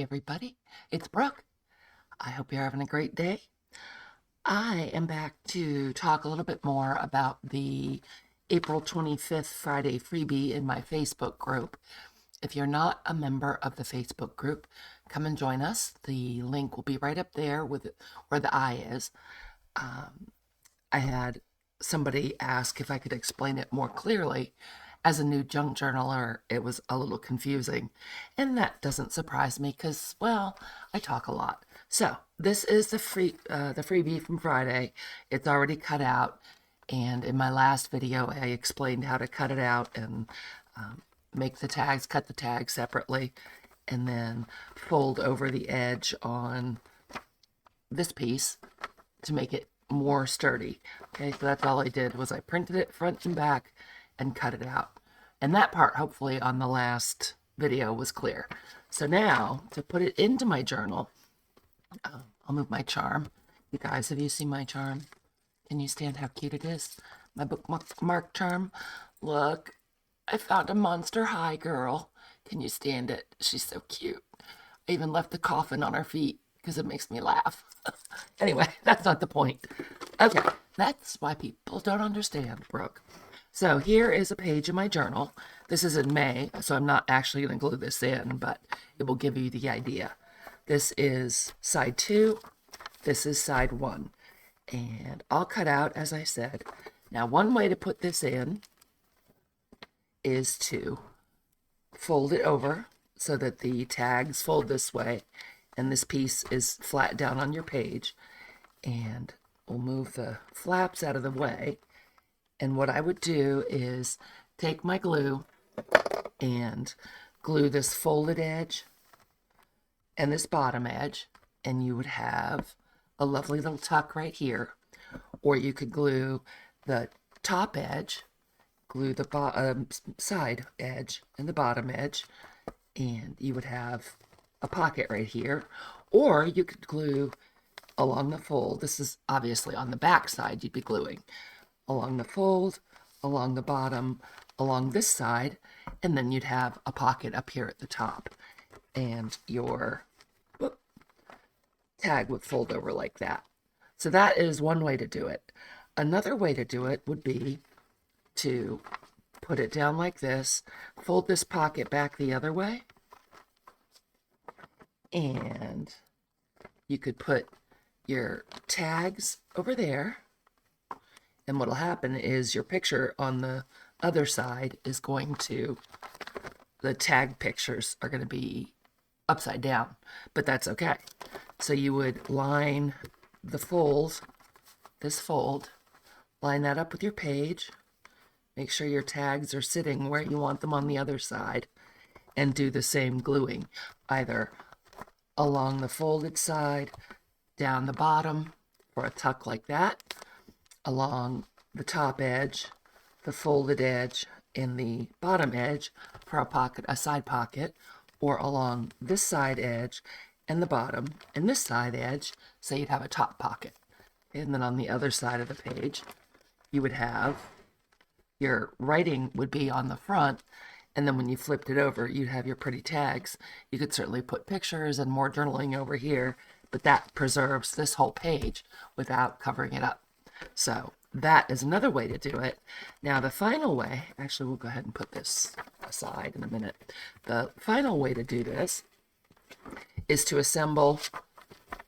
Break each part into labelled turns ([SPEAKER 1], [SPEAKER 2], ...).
[SPEAKER 1] everybody, it's Brooke. I hope you're having a great day. I am back to talk a little bit more about the April 25th Friday freebie in my Facebook group. If you're not a member of the Facebook group, come and join us. The link will be right up there with where the I is. I had somebody ask if I could explain it more clearly. As a new junk journaler, it was a little confusing, and that doesn't surprise me because, well, I talk a lot. So this is the freebie from Friday. It's already cut out, and in my last video, I explained how to cut it out and make the tags, cut the tags separately, and then fold over the edge on this piece to make it more sturdy. Okay, so that's all I did was I printed it front and back and cut it out. And that part, hopefully, on the last video was clear. So now, to put it into my journal, I'll move my charm. You guys, have you seen my charm? Can you stand how cute it is? My bookmark charm. Look, I found a Monster High girl. Can you stand it? She's so cute. I even left the coffin on her feet because it makes me laugh. Anyway, that's not the point. Okay, that's why people don't understand, Brooke. So here is a page in my journal. This is in May, so I'm not actually going to glue this in, but it will give you the idea. This is side 2. This is side 1. And all cut out, as I said. Now, one way to put this in is to fold it over so that the tags fold this way, and this piece is flat down on your page. And we'll move the flaps out of the way. And what I would do is take my glue and glue this folded edge and this bottom edge, and you would have a lovely little tuck right here. Or you could glue the top edge, glue the side edge and the bottom edge, and you would have a pocket right here. Or you could glue along the fold. This is obviously on the back side you'd be gluing. Along the fold, along the bottom, along this side, and then you'd have a pocket up here at the top. And your tag would fold over like that. So that is one way to do it. Another way to do it would be to put it down like this, fold this pocket back the other way, and you could put your tags over there. And what'll happen is your picture on the other side is going to, the tag pictures are going to be upside down, but that's okay. So you would line the fold, this fold, line that up with your page, make sure your tags are sitting where you want them on the other side, and do the same gluing, either along the folded side, down the bottom for a tuck like that, along the top edge, the folded edge, and the bottom edge for a pocket, a side pocket, or along this side edge and the bottom and this side edge, so you'd have a top pocket. And then on the other side of the page, you would have your writing would be on the front, and then when you flipped it over, you'd have your pretty tags. You could certainly put pictures and more journaling over here, but that preserves this whole page without covering it up. So that is another way to do it. Now the final way, actually we'll go ahead and put this aside in a minute. The final way to do this is to assemble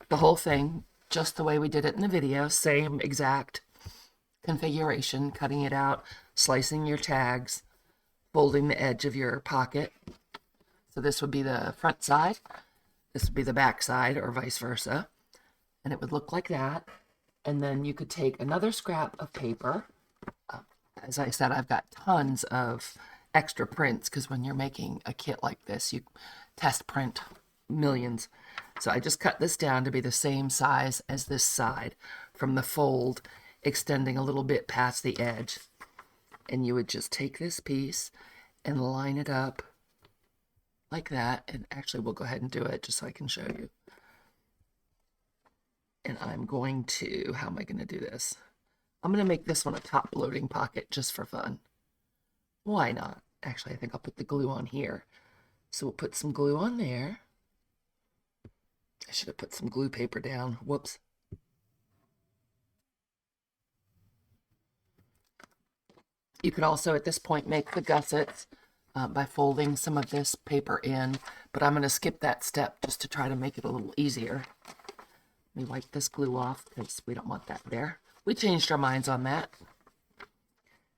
[SPEAKER 1] the whole thing just the way we did it in the video, same exact configuration, cutting it out, slicing your tags, folding the edge of your pocket. So this would be the front side, this would be the back side, or vice versa, and it would look like that. And then you could take another scrap of paper. As I said, I've got tons of extra prints because when you're making a kit like this, you test print millions. So I just cut this down to be the same size as this side from the fold, extending a little bit past the edge. And you would just take this piece and line it up like that. And actually, we'll go ahead and do it just so I can show you. And I'm going to, how am I going to do this? I'm going to make this one a top loading pocket just for fun. Why not? Actually, I think I'll put the glue on here. So we'll put some glue on there. I should have put some glue paper down. Whoops. You could also at this point make the gussets by folding some of this paper in, but I'm going to skip that step just to try to make it a little easier. Let me wipe this glue off because we don't want that there. We changed our minds on that.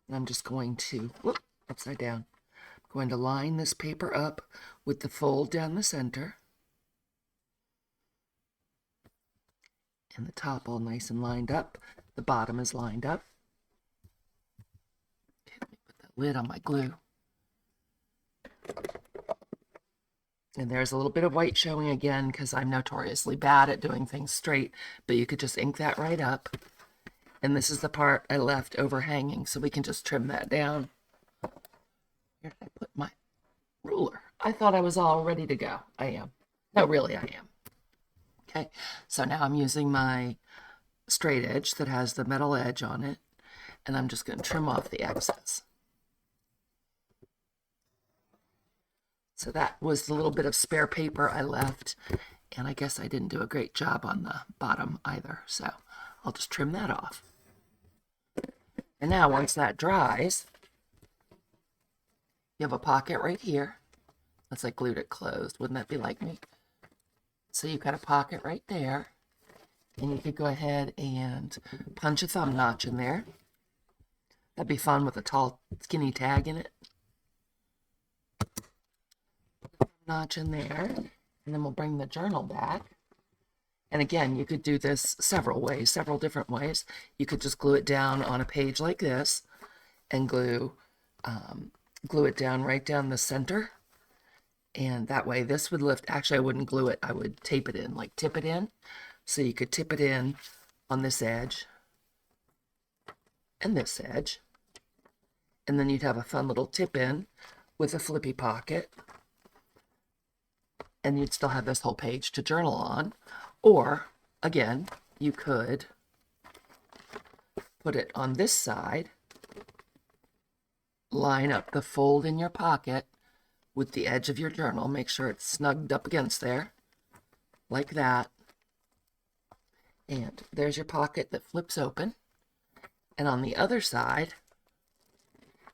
[SPEAKER 1] And I'm just going to, whoop, upside down. I'm going to line this paper up with the fold down the center. And the top all nice and lined up. The bottom is lined up. Okay, let me put that lid on my glue. And there's a little bit of white showing again because I'm notoriously bad at doing things straight, but you could just ink that right up. And this is the part I left overhanging, so we can just trim that down. Where did I put my ruler? I thought I was all ready to go. I am. No, really, I am. Okay, so now I'm using my straight edge that has the metal edge on it, and I'm just going to trim off the excess. So that was the little bit of spare paper I left, and I guess I didn't do a great job on the bottom either, so I'll just trim that off. And now once that dries, you have a pocket right here. That's I glued it closed. Wouldn't that be like me? So you've got a pocket right there, and you could go ahead and punch a thumb notch in there. That'd be fun with a tall, skinny tag in it. Notch in there, and then we'll bring the journal back. And again, you could do this several ways, several different ways. You could just glue it down on a page like this and glue it down right down the center. And that way this would lift. Actually, I wouldn't glue it. I would tape it in, like tip it in. So you could tip it in on this edge and this edge. And then you'd have a fun little tip in with a flippy pocket. And you'd still have this whole page to journal on. Or, again, you could put it on this side, line up the fold in your pocket with the edge of your journal. Make sure it's snugged up against there, like that. And there's your pocket that flips open. And on the other side,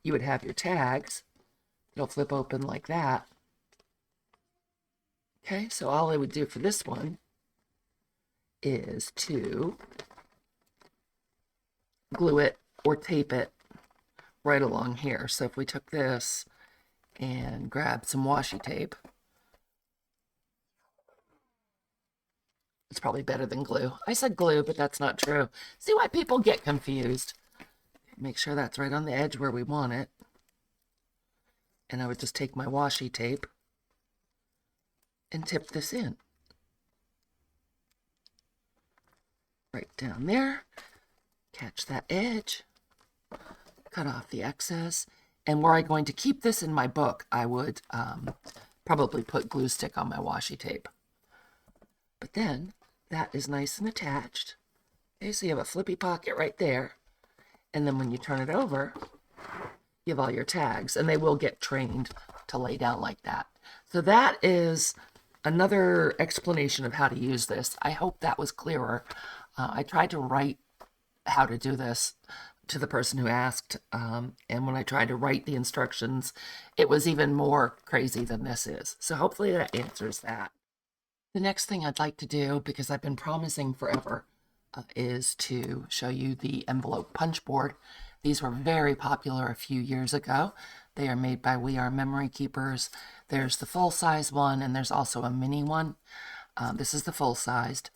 [SPEAKER 1] you would have your tags. It'll flip open like that. Okay, so all I would do for this one is to glue it or tape it right along here. So if we took this and grabbed some washi tape, it's probably better than glue. I said glue, but that's not true. See why people get confused. Make sure that's right on the edge where we want it. And I would just take my washi tape and tip this in. Right down there, catch that edge, cut off the excess, and were I going to keep this in my book, I would probably put glue stick on my washi tape. But then, that is nice and attached. Okay, so you have a flippy pocket right there, and then when you turn it over, you have all your tags, and they will get trained to lay down like that. So that is another explanation of how to use this. I hope that was clearer. I tried to write how to do this to the person who asked, and when I tried to write the instructions, it was even more crazy than this is. So hopefully that answers that. The next thing I'd like to do, because I've been promising forever, is to show you the envelope punch board. These were very popular a few years ago. They are made by We Are Memory Keepers. There's the full-size one, and there's also a mini one. This is the full-sized.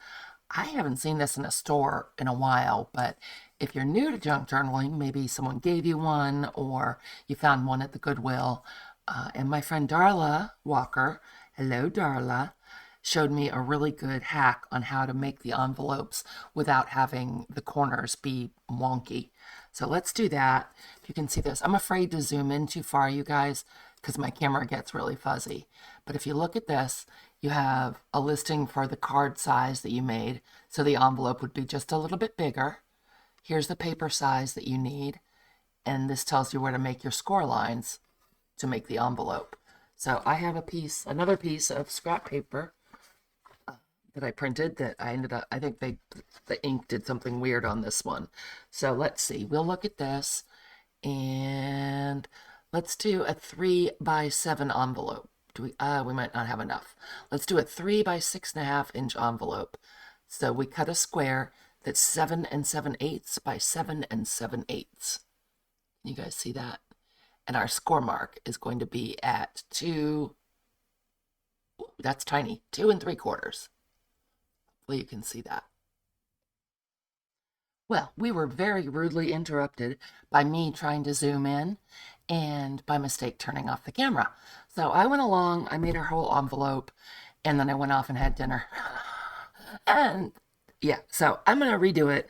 [SPEAKER 1] I haven't seen this in a store in a while, but if you're new to junk journaling, maybe someone gave you one or you found one at the Goodwill. And my friend Darla Walker, hello Darla, showed me a really good hack on how to make the envelopes without having the corners be wonky. So let's do that. If you can see this, I'm afraid to zoom in too far, you guys, because my camera gets really fuzzy. But if you look at this, you have a listing for the card size that you made. So the envelope would be just a little bit bigger. Here's the paper size that you need. And this tells you where to make your score lines to make the envelope. So I have another piece of scrap paper that I printed that I ended up, I think the ink did something weird on this one. So let's see, we'll look at this and let's do a 3x7 envelope. We might not have enough. Let's do a 3 by 6.5 inch envelope. So we cut a square that's 7 7/8 by 7 7/8. You guys see that? And our score mark is going to be at 2, ooh, that's tiny, 2 3/4. Well, you can see that. Well, we were very rudely interrupted by me trying to zoom in and by mistake turning off the camera. So I went along, I made our whole envelope, and then I went off and had dinner. And yeah, so I'm going to redo it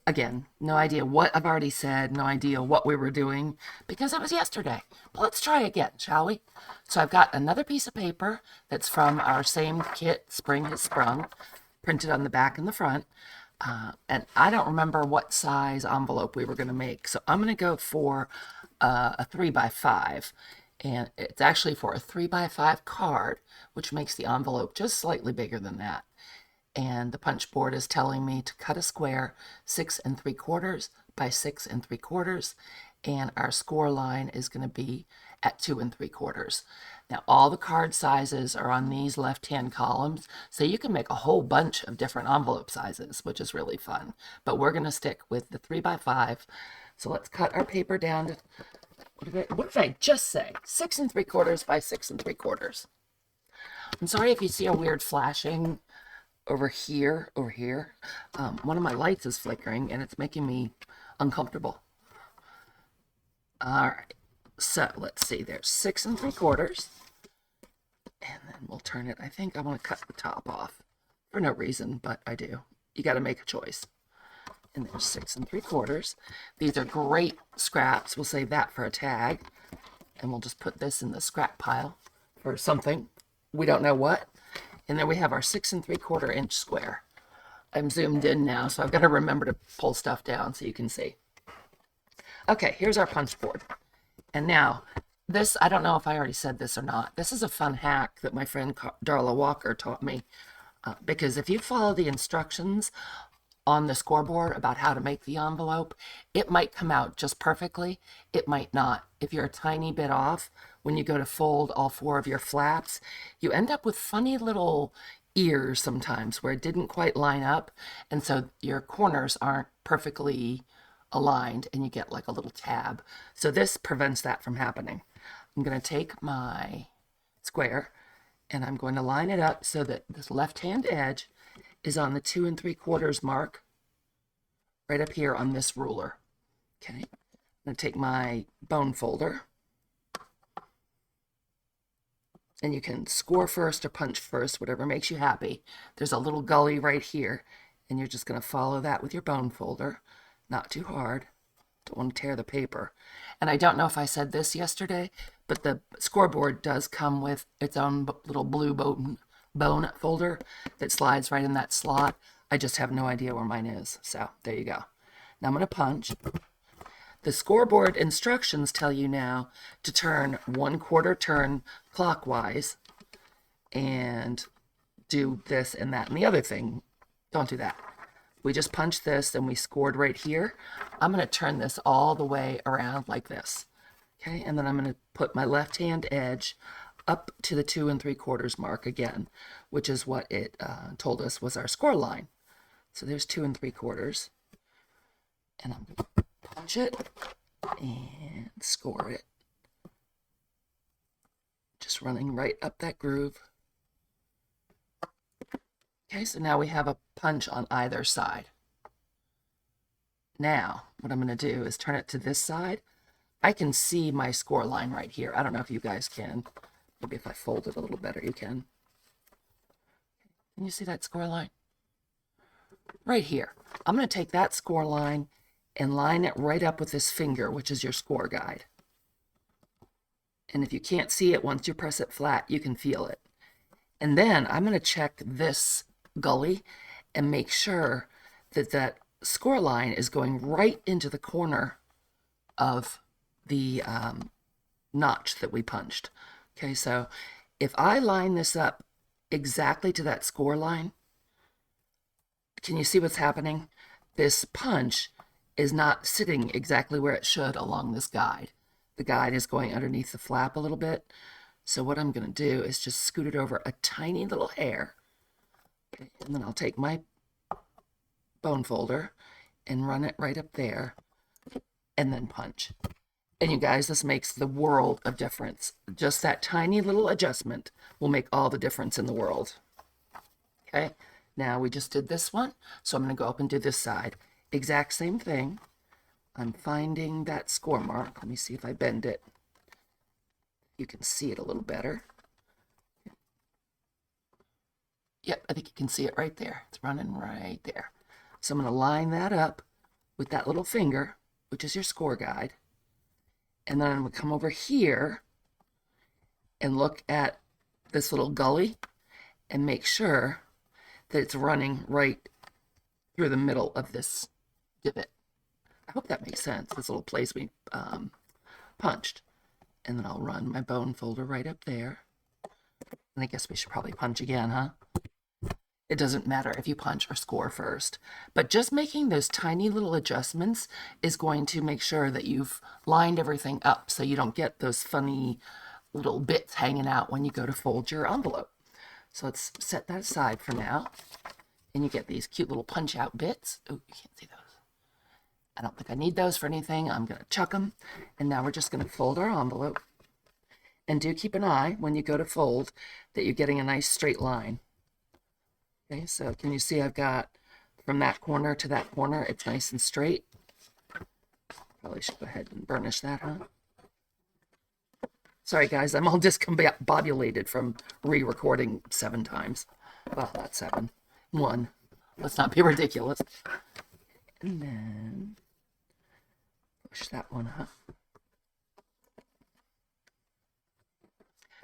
[SPEAKER 1] again. No idea what I've already said, no idea what we were doing because it was yesterday. But let's try again, shall we? So I've got another piece of paper that's from our same kit, Spring Has Sprung, printed on the back and the front. And I don't remember what size envelope we were going to make. So I'm going to go for a 3x5. And it's actually for a 3x5 card, which makes the envelope just slightly bigger than that. And the punch board is telling me to cut a square 6 3/4 by 6 3/4. And our score line is going to be at 2 3/4. Now, all the card sizes are on these left-hand columns, so you can make a whole bunch of different envelope sizes, which is really fun. But we're going to stick with the 3x5. So let's cut our paper down to, what did I just say? 6 3/4 by 6 3/4. I'm sorry if you see a weird flashing over here. One of my lights is flickering and it's making me uncomfortable. All right, so let's see, there's 6 3/4, and then we'll turn it. I think I want to cut the top off for no reason, but I do. You got to make a choice. And there's 6 3/4. These are great scraps. We'll save that for a tag, and we'll just put this in the scrap pile for something. We don't know what. And then we have our 6 3/4 inch square. I'm zoomed in now, so I've got to remember to pull stuff down so you can see. Okay, here's our punch board. And now, this, I don't know if I already said this or not. This is a fun hack that my friend Darla Walker taught me. Because if you follow the instructions on the scoreboard about how to make the envelope, it might come out just perfectly. It might not. If you're a tiny bit off, when you go to fold all 4 of your flaps, you end up with funny little ears sometimes where it didn't quite line up. And so your corners aren't perfectly aligned and you get like a little tab. So this prevents that from happening. I'm going to take my square and I'm going to line it up so that this left-hand edge is on the 2 3/4 mark right up here on this ruler. Okay, I'm going to take my bone folder, and you can score first or punch first, whatever makes you happy. There's a little gully right here, and you're just going to follow that with your bone folder. Not too hard. Don't want to tear the paper. And I don't know if I said this yesterday, but the scoreboard does come with its own little blue bone folder that slides right in that slot. I just have no idea where mine is. So there you go. Now I'm going to punch. The scoreboard instructions tell you now to turn 1/4 turn clockwise and do this and that and the other thing. Don't do that. We just punched this and we scored right here. I'm going to turn this all the way around like this. Okay, and then I'm going to put my left-hand edge up to the 2 3/4 mark again, which is what it told us was our score line. So there's 2 3/4. And I'm going to punch it and score it. Just running right up that groove. Okay, so now we have a punch on either side. Now, what I'm going to do is turn it to this side. I can see my score line right here. I don't know if you guys can. Maybe if I fold it a little better, you can. Can you see that score line? Right here. I'm going to take that score line and line it right up with this finger, which is your score guide. And if you can't see it, once you press it flat, you can feel it. And then I'm going to check this gully and make sure that that score line is going right into the corner of the notch that we punched. Okay, so if I line this up exactly to that score line, can you see what's happening? This punch is not sitting exactly where it should along this guide. The guide is going underneath the flap a little bit. So what I'm going to do is just scoot it over a tiny little hair. Okay, and then I'll take my bone folder and run it right up there and then punch. And you guys, this makes the world of difference. Just that tiny little adjustment will make all the difference in the world. Okay, now we just did this one, so I'm going to go up and do this side. Exact same thing. I'm finding that score mark. Let me see if I bend it. You can see it a little better. Yep, I think you can see it right there. It's running right there. So I'm going to line that up with that little finger, which is your score guide. And then I'm going to come over here and look at this little gully and make sure that it's running right through the middle of this divot. I hope that makes sense, this little place we punched. And then I'll run my bone folder right up there. And I guess we should probably punch again, huh? It doesn't matter if you punch or score first. But just making those tiny little adjustments is going to make sure that you've lined everything up so you don't get those funny little bits hanging out when you go to fold your envelope. So let's set that aside for now. And you get these cute little punch out bits. Oh, you can't see those. I don't think I need those for anything. I'm going to chuck them. And now we're just going to fold our envelope. And do keep an eye when you go to fold that you're getting a nice straight line. Okay, so can you see I've got from that corner to that corner, it's nice and straight. Probably should go ahead and burnish that, huh? Sorry guys, I'm all discombobulated from re-recording 7 times. Well, not 7. 1. Let's not be ridiculous. And then push that one up.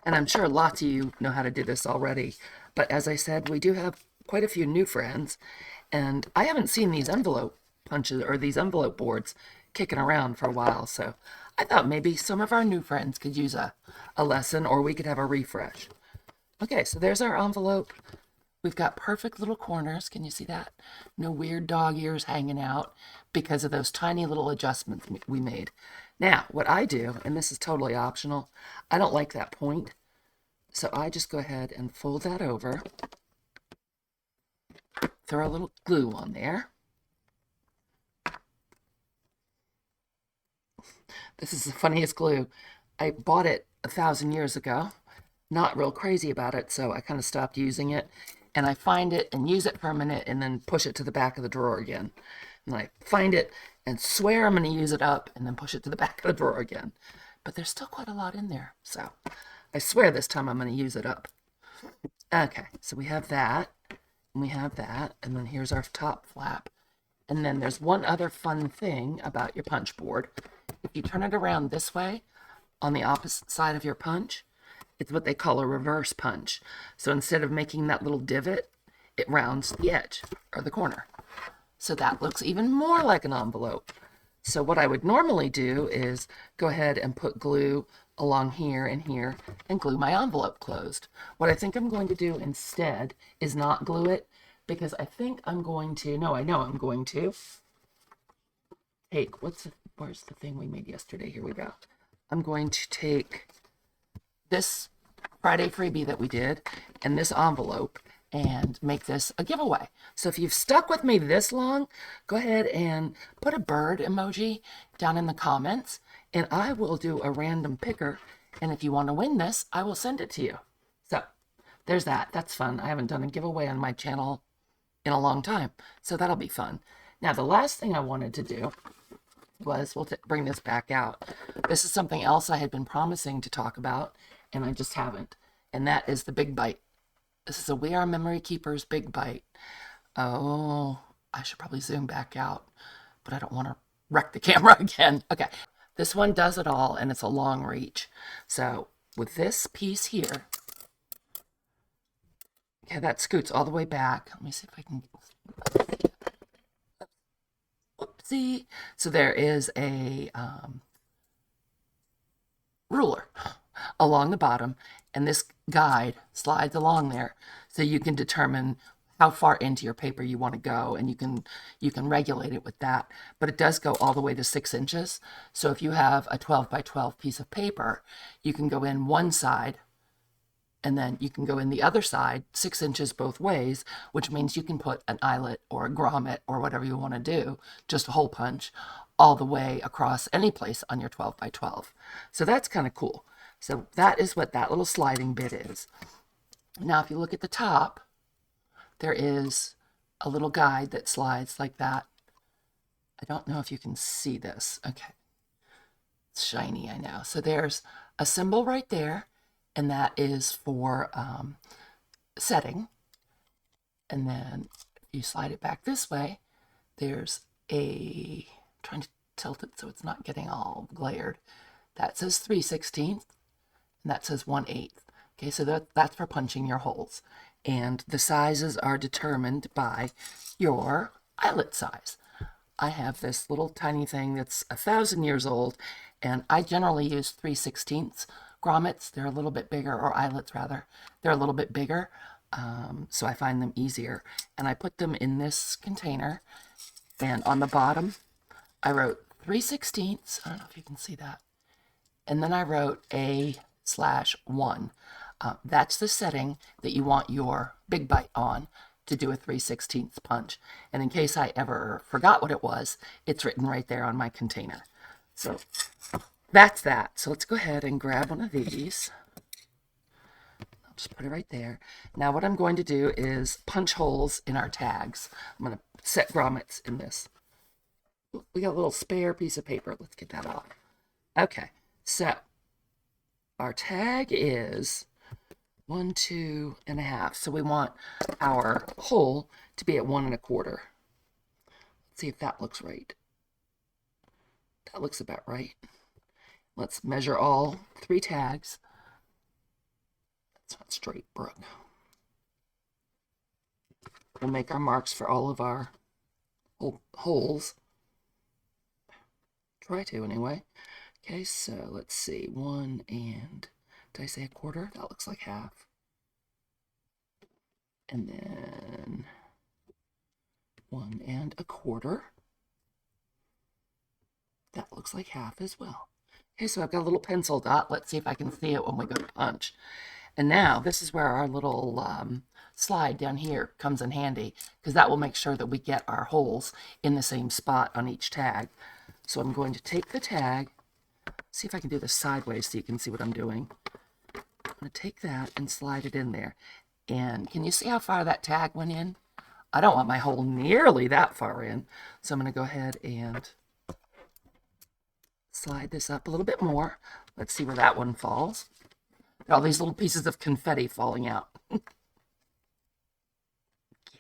[SPEAKER 1] And I'm sure lots of you know how to do this already. But as I said, we do have quite a few new friends. And I haven't seen these envelope punches or these envelope boards kicking around for a while. So I thought maybe some of our new friends could use a lesson, or we could have a refresh. Okay, so there's our envelope. We've got perfect little corners. Can you see that? No weird dog ears hanging out because of those tiny little adjustments we made. Now, what I do, and this is totally optional, I don't like that point. So I just go ahead and fold that over. Throw a little glue on there. This is the funniest glue. I bought it 1,000 years ago. Not real crazy about it, so I kind of stopped using it. And I find it and use it for a minute and then push it to the back of the drawer again. And I find it and swear I'm going to use it up and then push it to the back of the drawer again. But there's still quite a lot in there, so I swear this time I'm going to use it up. Okay, so we have that, and we have that, and then here's our top flap. And then there's one other fun thing about your punch board. If you turn it around this way, on the opposite side of your punch, it's what they call a reverse punch. So instead of making that little divot, it rounds the edge, or the corner. So that looks even more like an envelope. So what I would normally do is go ahead and put glue along here and here and glue my envelope closed. What I think I'm going to do instead is not glue it, because I think I'm going to, no, I know I'm going to take, where's the thing we made yesterday? Here we go. I'm going to take this Friday freebie that we did and this envelope and make this a giveaway. So if you've stuck with me this long, go ahead and put a bird emoji down in the comments and I will do a random picker. And if you want to win this, I will send it to you. So there's that. That's fun. I haven't done a giveaway on my channel in a long time, so that'll be fun. Now, the last thing I wanted to do was, we'll bring this back out. This is something else I had been promising to talk about, and I just haven't, and that is the Big Bite. This is a We Are Memory Keepers Big Bite. Oh, I should probably zoom back out, but I don't want to wreck the camera again. Okay, this one does it all, and it's a long reach. So with this piece here, okay, that scoots all the way back. Let me see if I can. Oopsie. So there is a ruler along the bottom, and this guide slides along there so you can determine how far into your paper you want to go, and you can regulate it with that. But it does go all the way to 6 inches. So if you have a 12 by 12 piece of paper, you can go in one side and then you can go in the other side 6 inches both ways, which means you can put an eyelet or a grommet or whatever you want to do, just a hole punch, all the way across any place on your 12 by 12. So that's kind of cool. So that is what that little sliding bit is. Now, if you look at the top, there is a little guide that slides like that. I don't know if you can see this. Okay. It's shiny, I know. So there's a symbol right there, and that is for setting. And then if you slide it back this way, there's I'm trying to tilt it so it's not getting all glared. That says 3/16, and that says 1/8. Okay, so that's for punching your holes. And the sizes are determined by your eyelet size. I have this little tiny thing that's 1,000 years old, and I generally use 3/16 grommets. They're a little bit bigger, or eyelets rather. They're a little bit bigger, so I find them easier. And I put them in this container, and on the bottom, I wrote 3/16. I don't know if you can see that. And then I wrote A/1. That's the setting that you want your Big Bite on to do a 3/16 punch. And in case I ever forgot what it was, it's written right there on my container. So that's that. So let's go ahead and grab one of these. I'll just put it right there. Now what I'm going to do is punch holes in our tags. I'm going to set grommets in this. We got a little spare piece of paper. Let's get that off. Okay, so our tag is 1, 2.5. So we want our hole to be at 1 1/4. Let's see if that looks right. That looks about right. Let's measure all 3 tags. That's not straight, Brooke. We'll make our marks for all of our holes. Try to, anyway. Okay, so let's see. 1 and... Did I say 1/4? That looks like half. And then 1 1/4. That looks like half as well. Okay, so I've got a little pencil dot. Let's see if I can see it when we go to punch. And now this is where our little slide down here comes in handy, because that will make sure that we get our holes in the same spot on each tag. So I'm going to take the tag, see if I can do this sideways so you can see what I'm doing. I'm going to take that and slide it in there. And can you see how far that tag went in? I don't want my hole nearly that far in. So I'm going to go ahead and slide this up a little bit more. Let's see where that one falls. All these little pieces of confetti falling out. Get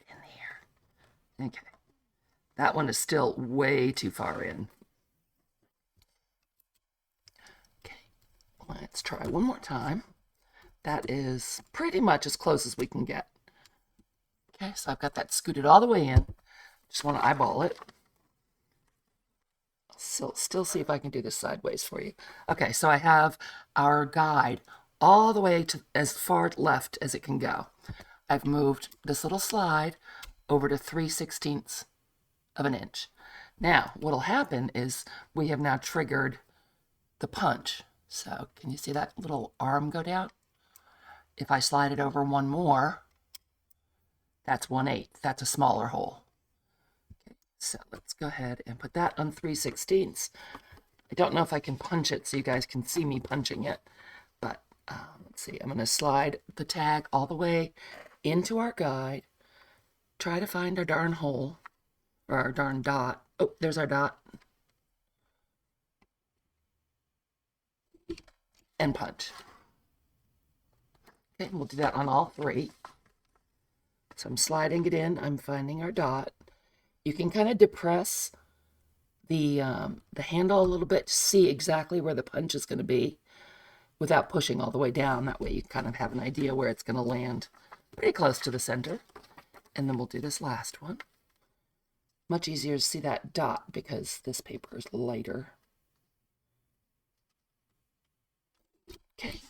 [SPEAKER 1] in there. Okay. That one is still way too far in. Okay. Let's try one more time. That is pretty much as close as we can get. Okay, so I've got that scooted all the way in. Just want to eyeball it. Still see if I can do this sideways for you. Okay, so I have our guide all the way to as far left as it can go. I've moved this little slide over to 3/16 of an inch. Now, what'll happen is we have now triggered the punch. So can you see that little arm go down? If I slide it over one more, that's 1/8. That's a smaller hole. Okay, so let's go ahead and put that on 3/16. I don't know if I can punch it so you guys can see me punching it, but let's see. I'm going to slide the tag all the way into our guide. Try to find our darn hole, or our darn dot. Oh, there's our dot. And punch. Okay, we'll do that on all 3. So I'm sliding it in. I'm finding our dot. You can kind of depress the handle a little bit to see exactly where the punch is going to be without pushing all the way down. That way you kind of have an idea where it's going to land pretty close to the center. And then we'll do this last one. Much easier to see that dot because this paper is lighter. Okay,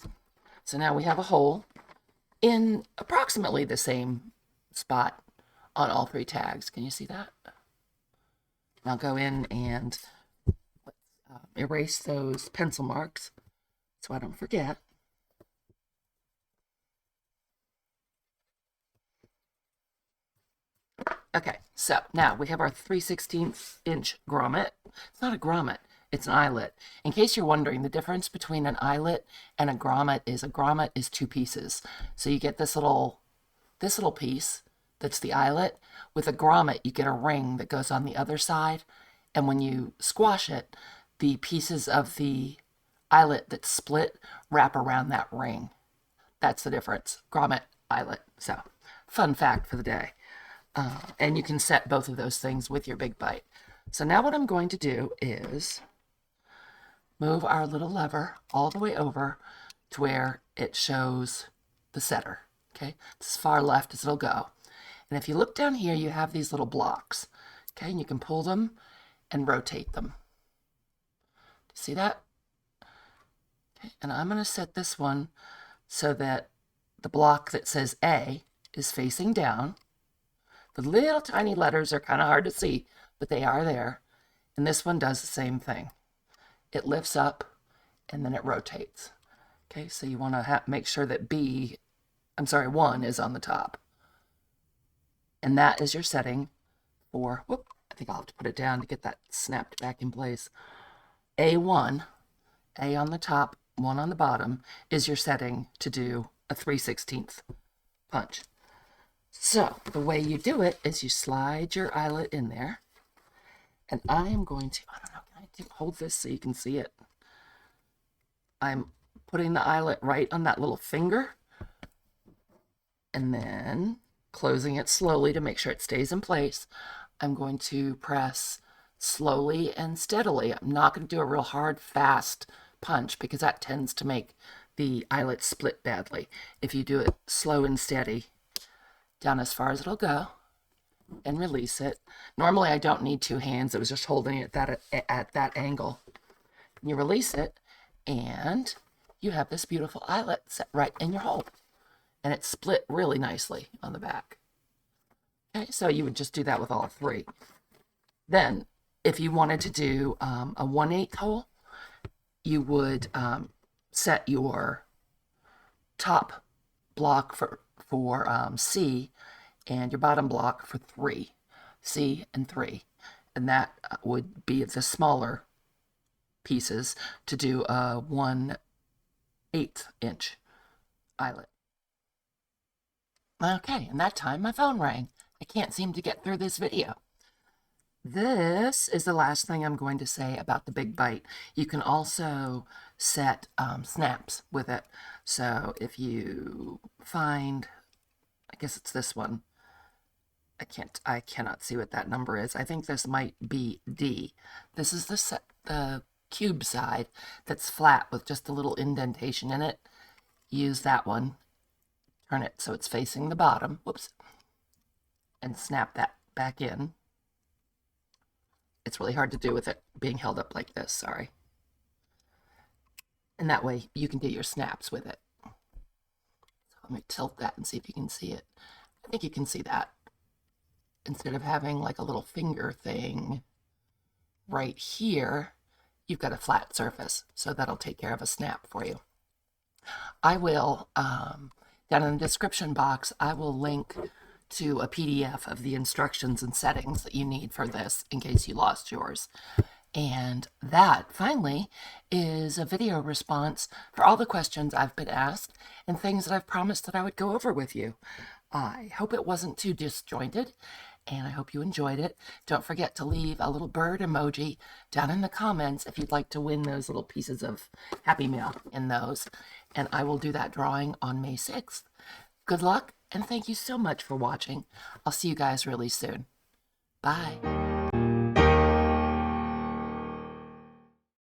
[SPEAKER 1] so now we have a hole in approximately the same spot on all three tags. Can you see that? I'll go in and erase those pencil marks so I don't forget. Okay, so now we have our 3/16 inch grommet. It's not a grommet, it's an eyelet. In case you're wondering, the difference between an eyelet and a grommet is two pieces. So you get this little piece that's the eyelet. With a grommet, you get a ring that goes on the other side, and when you squash it, the pieces of the eyelet that split wrap around that ring. That's the difference. Grommet, eyelet. So, fun fact for the day. And you can set both of those things with your Big Bite. So now what I'm going to do is move our little lever all the way over to where it shows the setter. Okay, it's as far left as it'll go. And if you look down here, you have these little blocks. Okay, and you can pull them and rotate them. See that? Okay, and I'm going to set this one so that the block that says A is facing down. The little tiny letters are kind of hard to see, but they are there. And this one does the same thing. It lifts up and then it rotates. Okay, so you want to make sure that 1 is on the top. And that is your setting for, I think I'll have to put it down to get that snapped back in place. A1, A on the top, 1 on the bottom, is your setting to do a 3/16 punch. So the way you do it is you slide your eyelet in there, and I am going to, I don't know, can I hold this so you can see it? I'm putting the eyelet right on that little finger, and then closing it slowly to make sure it stays in place. I'm going to press slowly and steadily. I'm not going to do a real hard, fast punch because that tends to make the eyelet split badly. If you do it slow and steady, down as far as it'll go, and release it. Normally I don't need 2 hands. I was just holding it at that angle. You release it, and you have this beautiful eyelet set right in your hole. And it's split really nicely on the back. Okay, so you would just do that with all 3. Then, if you wanted to do a 1/8 hole, you would set your top block for C and your bottom block for 3. C and 3. And that would be the smaller pieces to do a 1/8 inch eyelet. Okay, and that time my phone rang. I can't seem to get through this video. This is the last thing I'm going to say about the Big Bite. You can also set snaps with it. So if you find, I guess it's this one. I cannot see what that number is. I think this might be D. This is the cube side that's flat with just a little indentation in it. Use that one. Turn it so it's facing the bottom. Whoops. And snap that back in. It's really hard to do with it being held up like this, sorry. And that way you can do your snaps with it. So let me tilt that and see if you can see it. I think you can see that. Instead of having like a little finger thing right here, you've got a flat surface. So that'll take care of a snap for you. I will, down in the description box, I will link to a PDF of the instructions and settings that you need for this in case you lost yours. And that, finally, is a video response for all the questions I've been asked and things that I've promised that I would go over with you. I hope it wasn't too disjointed, and I hope you enjoyed it. Don't forget to leave a little bird emoji down in the comments if you'd like to win those little pieces of Happy Mail in those. And I will do that drawing on May 6th. Good luck, and thank you so much for watching. I'll see you guys really soon. Bye.